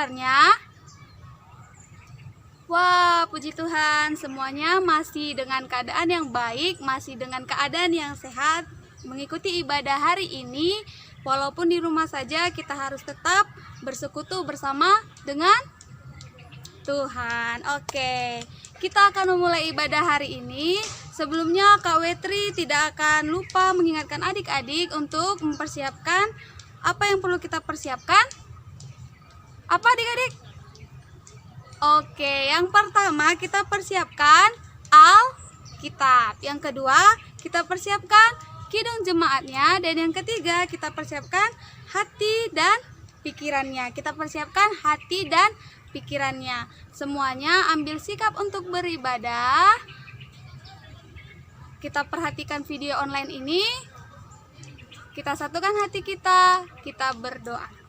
kabarnya? Wah, puji Tuhan, semuanya masih dengan keadaan yang baik, masih dengan keadaan yang sehat, mengikuti ibadah hari ini. Walaupun di rumah saja, kita harus tetap bersekutu bersama dengan Tuhan. Oke, kita akan memulai ibadah hari ini. Sebelumnya, Kak Wetri tidak akan lupa mengingatkan adik-adik untuk mempersiapkan apa yang perlu kita persiapkan. Apa adik-adik? Oke, yang pertama kita persiapkan Alkitab. Yang kedua, kita persiapkan kidung jemaatnya. Dan yang ketiga, kita persiapkan hati dan pikirannya. Kita persiapkan hati dan pikirannya. Semuanya ambil sikap untuk beribadah. Kita perhatikan video online ini. Kita satukan hati kita berdoa.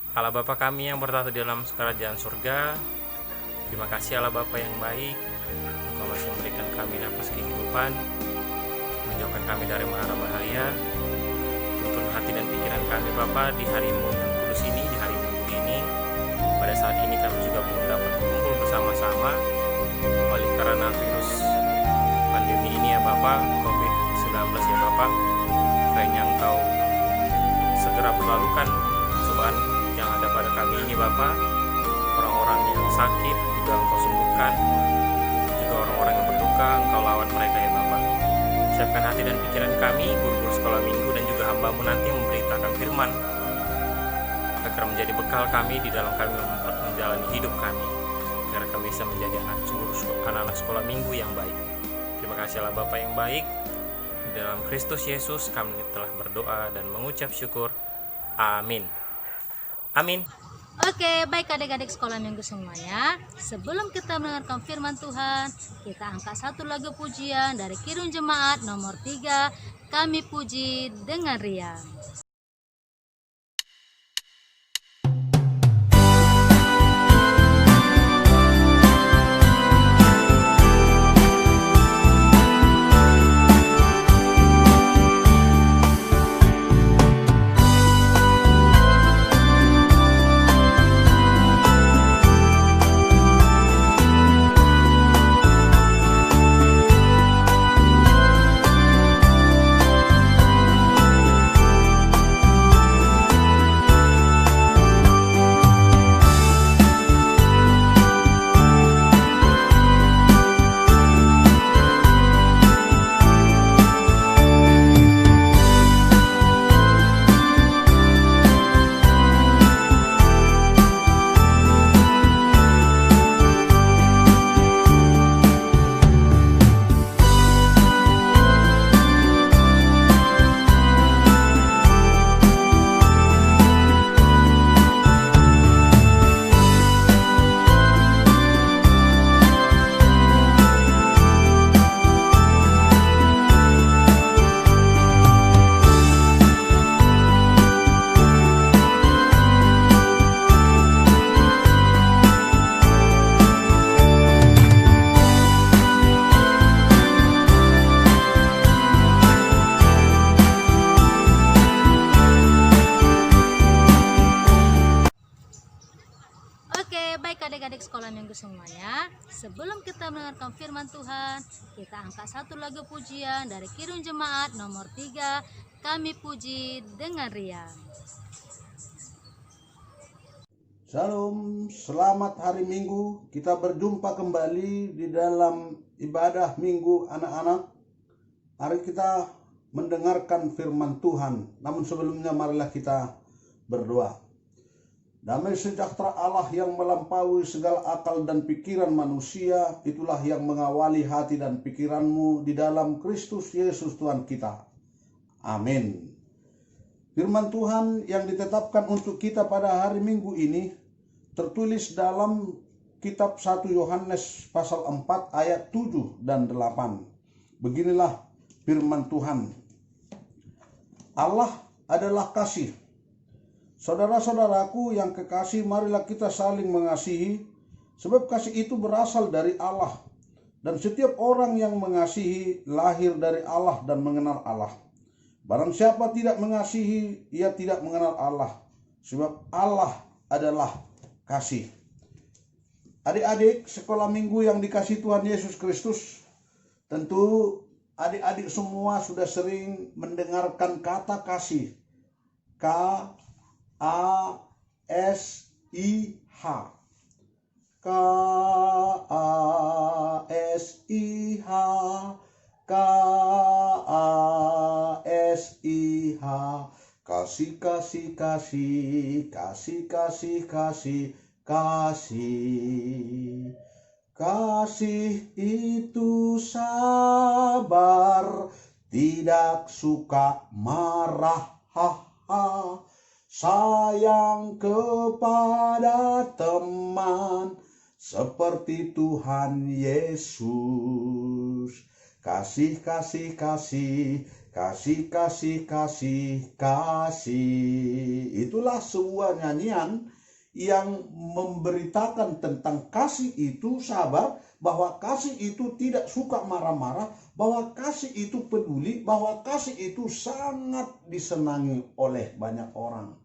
Allah Bapa kami yang bertata di dalam kerajaan surga, terima kasih Allah Bapa yang baik. Engkau masih memberikan kami nafas kehidupan, menjauhkan kami dari mara bahaya. Tuntun hati dan pikiran kami Bapa di hari-Mu yang kudus ini, di hari Minggu ini. Pada saat ini kami juga belum dapat berkumpul bersama-sama oleh karena virus pandemi ini ya Bapa, COVID-19 ya Bapa. Kiranya Engkau segera berlalukan cobaan yang ada pada kami ini Bapa. Orang-orang yang sakit juga Engkau sembuhkan, juga orang-orang yang berduka Engkau lawan mereka ya Bapa. Siapkan hati dan pikiran kami, guru-guru sekolah minggu dan juga hamba-Mu nanti yang memberitakan firman, agar menjadi bekal kami di dalam kami menjalani hidup kami, agar kami bisa menjadi anak-anak sekolah minggu yang baik. Terima kasih Allah Bapa yang baik. Di dalam Kristus Yesus kami telah berdoa dan mengucap syukur. Amin. Amin. Oke, baik adik-adik sekolah minggu semuanya. Sebelum kita mendengarkan firman Tuhan, kita angkat satu lagu pujian dari Kidung Jemaat nomor 3, Kami Puji dengan Riang. Adik-adik sekolah minggu semuanya, sebelum kita mendengarkan firman Tuhan, kita angkat satu lagu pujian dari Kidung Jemaat nomor 3, Kami Puji dengan Riang. Shalom, selamat hari Minggu. Kita berjumpa kembali di dalam ibadah Minggu anak-anak. Mari kita mendengarkan firman Tuhan. Namun sebelumnya marilah kita berdoa. Damai sejahtera Allah yang melampaui segala akal dan pikiran manusia, itulah yang mengawali hati dan pikiranmu di dalam Kristus Yesus Tuhan kita. Amin. Firman Tuhan yang ditetapkan untuk kita pada hari Minggu ini tertulis dalam kitab 1 Yohanes pasal 4 ayat 7 dan 8. Beginilah firman Tuhan. Allah adalah kasih. Saudara-saudaraku yang kekasih, marilah kita saling mengasihi, sebab kasih itu berasal dari Allah. Dan setiap orang yang mengasihi lahir dari Allah dan mengenal Allah. Barang siapa tidak mengasihi, ia tidak mengenal Allah, Sebab Allah adalah kasih. Adik-adik sekolah minggu yang dikasihi Tuhan Yesus Kristus, tentu adik-adik semua sudah sering mendengarkan kata kasih. K-A-S-I-H. K-A-S-I-H. K-A-S-I-H. Kasih, kasih, kasih, kasih, kasih, kasih, kasih. Kasih itu sabar, tidak suka marah, sayang kepada teman, seperti Tuhan Yesus. Kasih, kasih, kasih, kasih, kasih, kasih, kasih. Itulah sebuah nyanyian yang memberitakan tentang kasih itu sabar, bahwa kasih itu tidak suka marah-marah, bahwa kasih itu peduli, bahwa kasih itu sangat disenangi oleh banyak orang.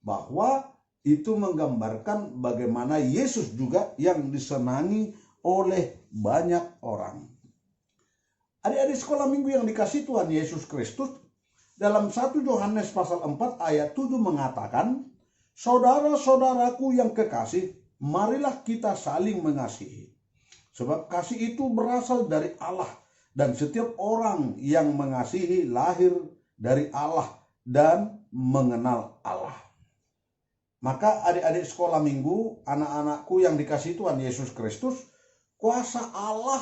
Bahwa itu menggambarkan bagaimana Yesus juga yang disenangi oleh banyak orang. Adik-adik sekolah minggu yang dikasihi Tuhan Yesus Kristus, dalam 1 Yohanes pasal 4 ayat 7 mengatakan, saudara-saudaraku yang kekasih, marilah kita saling mengasihi. Sebab kasih itu berasal dari Allah, dan setiap orang yang mengasihi lahir dari Allah dan mengenal Allah. Maka adik-adik sekolah minggu, anak-anakku yang dikasihi Tuhan Yesus Kristus, kuasa Allah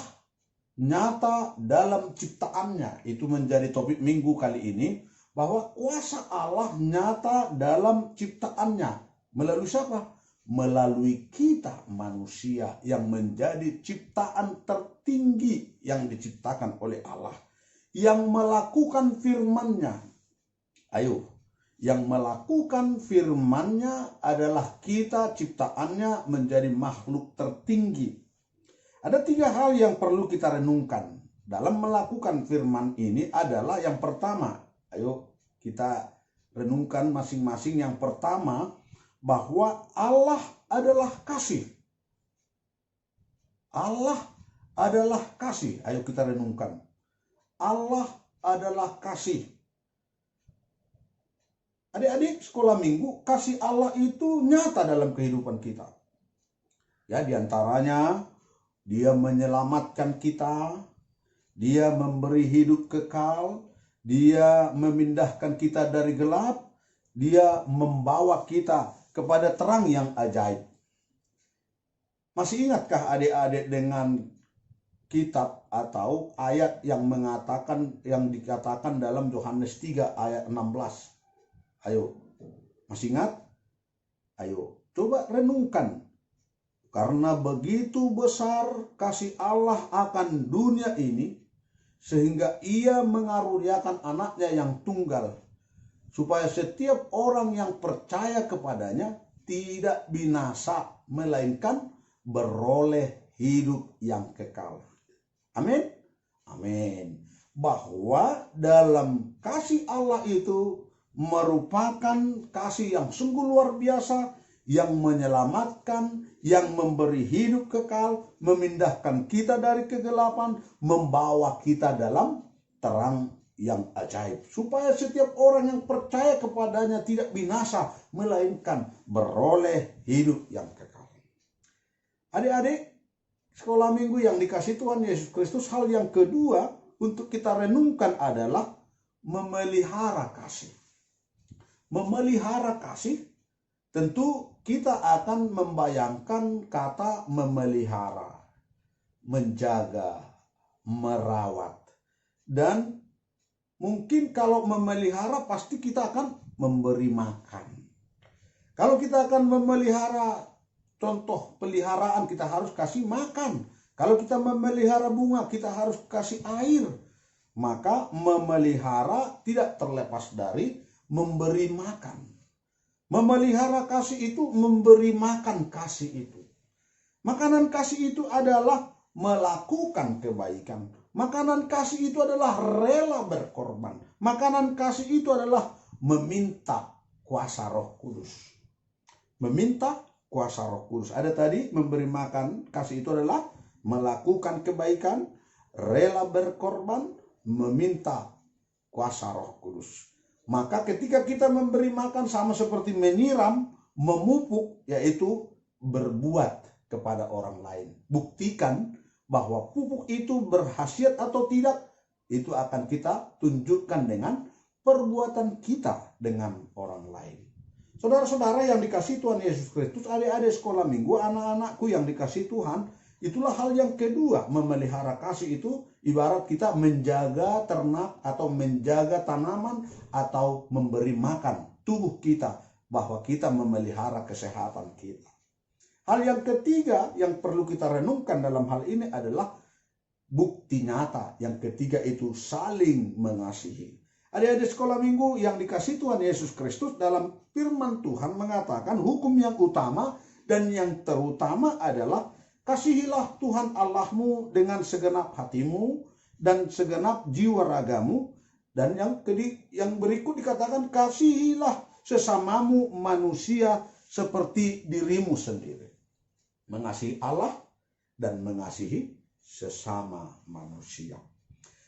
nyata dalam ciptaannya. Itu menjadi topik minggu kali ini, bahwa kuasa Allah nyata dalam ciptaannya. Melalui siapa? Melalui kita manusia yang menjadi ciptaan tertinggi yang diciptakan oleh Allah. Yang melakukan firman-Nya. Ayo, yang melakukan firman-Nya adalah kita, ciptaannya menjadi makhluk tertinggi. Ada 3 hal yang perlu kita renungkan dalam melakukan firman ini adalah yang pertama. Ayo kita renungkan masing-masing. Yang pertama, bahwa Allah adalah kasih. Allah adalah kasih. Ayo kita renungkan. Allah adalah kasih. Adik-adik sekolah minggu, kasih Allah itu nyata dalam kehidupan kita. Ya, diantaranya Dia menyelamatkan kita, Dia memberi hidup kekal, Dia memindahkan kita dari gelap, Dia membawa kita kepada terang yang ajaib. Masih ingatkah adik-adik dengan kitab atau ayat yang dikatakan dalam Yohanes 3 ayat 16? Ayo, masih ingat? Ayo, coba renungkan. Karena begitu besar kasih Allah akan dunia ini, sehingga Ia mengaruniakan anaknya yang tunggal, supaya setiap orang yang percaya kepadanya tidak binasa, melainkan beroleh hidup yang kekal. Amin? Amin. Bahwa dalam kasih Allah itu merupakan kasih yang sungguh luar biasa, yang menyelamatkan, yang memberi hidup kekal, memindahkan kita dari kegelapan, membawa kita dalam terang yang ajaib. Supaya setiap orang yang percaya kepadanya tidak binasa, melainkan beroleh hidup yang kekal. Adik-adik, sekolah minggu yang dikasihi Tuhan Yesus Kristus, hal yang kedua untuk kita renungkan adalah memelihara kasih. Memelihara kasih, tentu kita akan membayangkan kata memelihara, menjaga, merawat. Dan mungkin kalau memelihara pasti kita akan memberi makan. Kalau kita akan memelihara, contoh peliharaan, kita harus kasih makan. Kalau kita memelihara bunga, kita harus kasih air. Maka memelihara tidak terlepas dari memberi makan. Memelihara kasih itu memberi makan kasih itu. Makanan kasih itu adalah melakukan kebaikan. Makanan kasih itu adalah rela berkorban. Makanan kasih itu adalah meminta kuasa Roh Kudus. meminta kuasa Roh Kudus. Ada tadi memberi makan, kasih itu adalah melakukan kebaikan, rela berkorban, meminta kuasa Roh Kudus. Maka ketika kita memberi makan sama seperti menyiram, memupuk, yaitu berbuat kepada orang lain. Buktikan bahwa pupuk itu berkhasiat atau tidak, itu akan kita tunjukkan dengan perbuatan kita dengan orang lain. Saudara-saudara yang dikasihi Tuhan Yesus Kristus, adik-adik sekolah minggu, anak-anakku yang dikasihi Tuhan, itulah hal yang kedua. Memelihara kasih itu ibarat kita menjaga ternak atau menjaga tanaman atau memberi makan tubuh kita, bahwa kita memelihara kesehatan kita. Hal yang ketiga yang perlu kita renungkan dalam hal ini adalah bukti nyata. Yang ketiga itu saling mengasihi. Adik-adik sekolah minggu yang dikasihi Tuhan Yesus Kristus, dalam firman Tuhan mengatakan hukum yang utama dan yang terutama adalah kasihilah Tuhan Allahmu dengan segenap hatimu dan segenap jiwa ragamu. Dan yang berikut dikatakan kasihilah sesamamu manusia seperti dirimu sendiri. Mengasihi Allah dan mengasihi sesama manusia.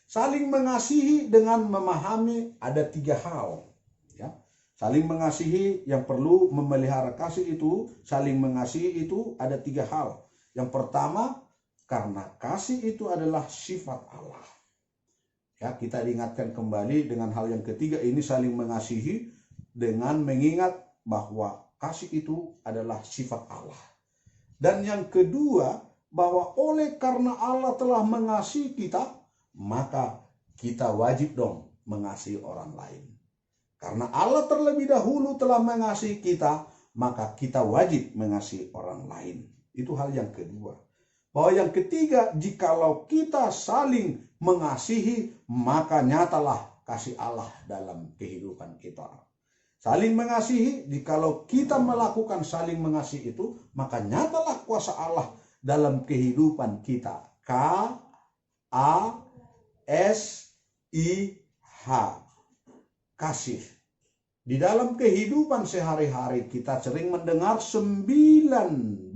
Saling mengasihi dengan memahami ada 3 hal. Ya. Saling mengasihi yang perlu memelihara kasih itu, saling mengasihi itu ada 3 hal. Yang pertama, karena kasih itu adalah sifat Allah. Ya, kita diingatkan kembali dengan hal yang ketiga ini, saling mengasihi dengan mengingat bahwa kasih itu adalah sifat Allah. Dan yang kedua, bahwa oleh karena Allah telah mengasihi kita, maka kita wajib dong mengasihi orang lain. Karena Allah terlebih dahulu telah mengasihi kita, maka kita wajib mengasihi orang lain. Itu hal yang kedua. Bahwa yang ketiga, jikalau kita saling mengasihi, maka nyatalah kasih Allah dalam kehidupan kita. Saling mengasihi, jikalau kita melakukan saling mengasihi itu, maka nyatalah kuasa Allah dalam kehidupan kita. K-A-S-I-H. Kasih. Di dalam kehidupan sehari-hari kita sering mendengar 9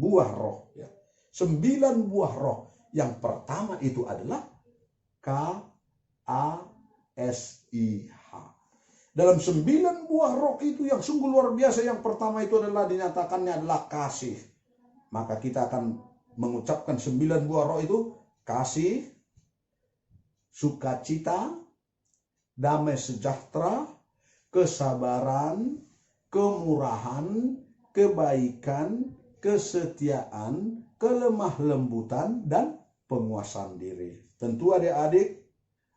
buah roh. 9 buah roh. Yang pertama itu adalah K-A-S-I-H. Dalam 9 buah roh itu yang sungguh luar biasa, yang pertama itu adalah dinyatakannya adalah kasih. Maka kita akan mengucapkan 9 buah roh itu: kasih, sukacita, damai sejahtera, kesabaran, kemurahan, kebaikan, kesetiaan, kelemah lembutan, dan penguasaan diri. Tentu adik-adik,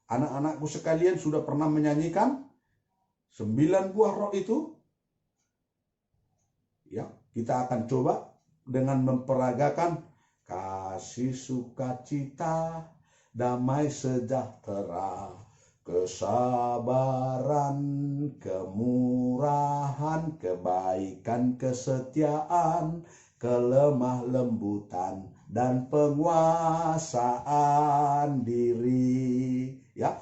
anak-anakku sekalian sudah pernah menyanyikan 9 buah roh itu. Ya, kita akan coba dengan memperagakan kasih, sukacita, damai sejahtera, kesabaran, kemurahan, kebaikan, kesetiaan, kelemah lembutan, dan penguasaan diri. Ya,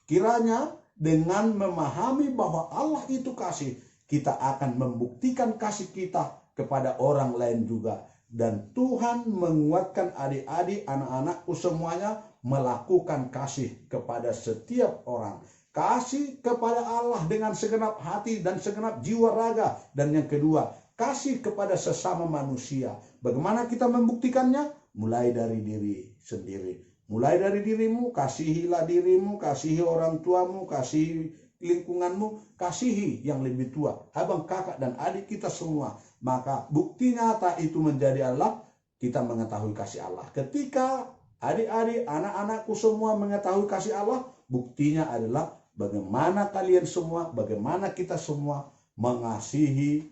kiranya dengan memahami bahwa Allah itu kasih, kita akan membuktikan kasih kita kepada orang lain juga. Dan Tuhan menguatkan adik-adik, anak-anakku semuanya melakukan kasih kepada setiap orang. Kasih kepada Allah dengan segenap hati dan segenap jiwa raga. Dan yang kedua, kasih kepada sesama manusia. Bagaimana kita membuktikannya? Mulai dari diri sendiri. Mulai dari dirimu, kasihilah dirimu, kasihi orang tuamu, kasihi lingkunganmu, kasihi yang lebih tua, abang, kakak, dan adik kita semua. Maka bukti nyata itu menjadi adalah kita mengetahui kasih Allah. Ketika adik-adik, anak-anakku semua mengetahui kasih Allah, buktinya adalah bagaimana kalian semua, bagaimana kita semua mengasihi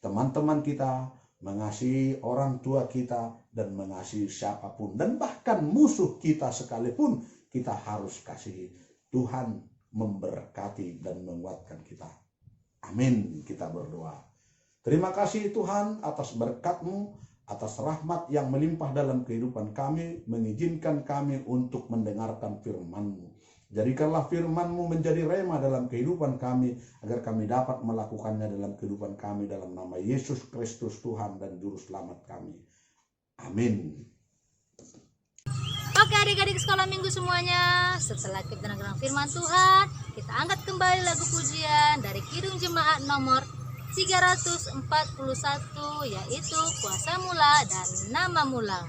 teman-teman kita, mengasihi orang tua kita, dan mengasihi siapapun. Dan bahkan musuh kita sekalipun kita harus kasihi. Tuhan memberkati dan menguatkan kita. Amin. Kita berdoa. Terima kasih Tuhan atas berkat-Mu, atas rahmat yang melimpah dalam kehidupan kami, mengizinkan kami untuk mendengarkan firman-Mu. Jadikanlah firman-Mu menjadi rema dalam kehidupan kami, agar kami dapat melakukannya dalam kehidupan kami, dalam nama Yesus Kristus Tuhan dan Juru Selamat kami. Amin. Oke adik-adik sekolah minggu semuanya, setelah kita dengarkan firman Tuhan, kita angkat kembali lagu pujian dari Kidung Jemaat nomor 341, yaitu Kuasa Mula dan Nama Mula.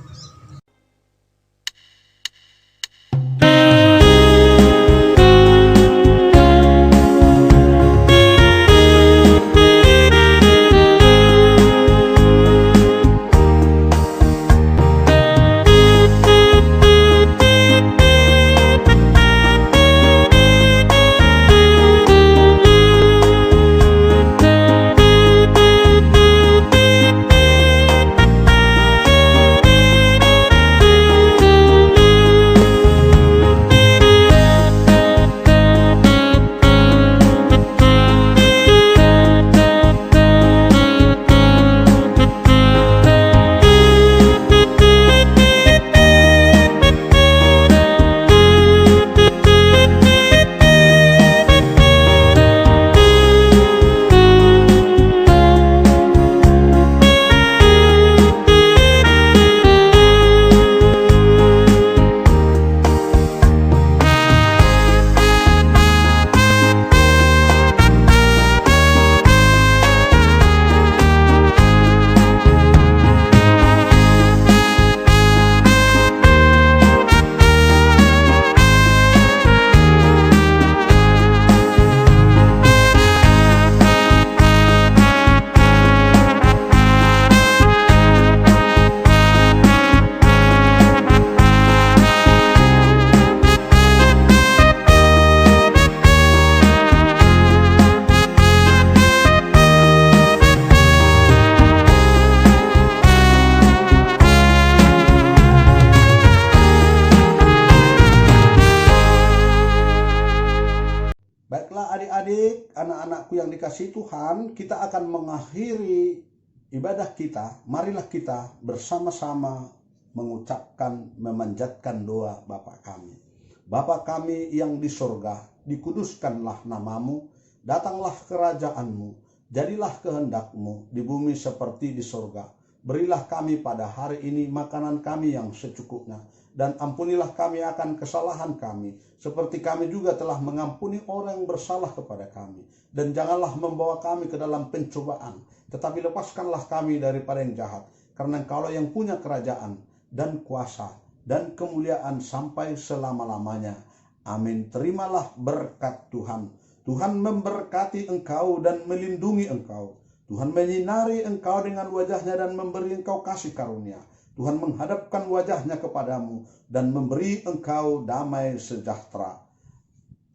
Baiklah adik-adik, anak-anakku yang dikasihi Tuhan, kita akan mengakhiri ibadah kita. Marilah kita bersama-sama mengucapkan, memanjatkan doa Bapa kami. Bapa kami yang di sorga, dikuduskanlah namamu, datanglah kerajaanmu, jadilah kehendak-Mu di bumi seperti di sorga. Berilah kami pada hari ini makanan kami yang secukupnya, dan ampunilah kami akan kesalahan kami, seperti kami juga telah mengampuni orang yang bersalah kepada kami. Dan janganlah membawa kami ke dalam pencobaan, tetapi lepaskanlah kami daripada yang jahat. Karena Engkaulah yang punya kerajaan dan kuasa dan kemuliaan sampai selama-lamanya. Amin. Terimalah berkat Tuhan. Tuhan memberkati engkau dan melindungi engkau. Tuhan menyinari engkau dengan wajahnya dan memberi engkau kasih karunia. Tuhan menghadapkan wajahnya kepadamu dan memberi engkau damai sejahtera.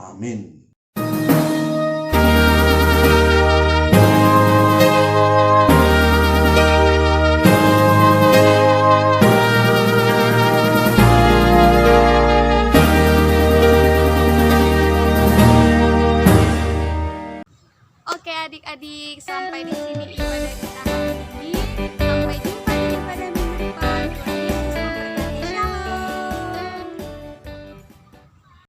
Amin. Oke adik-adik, sampai di sini ibadah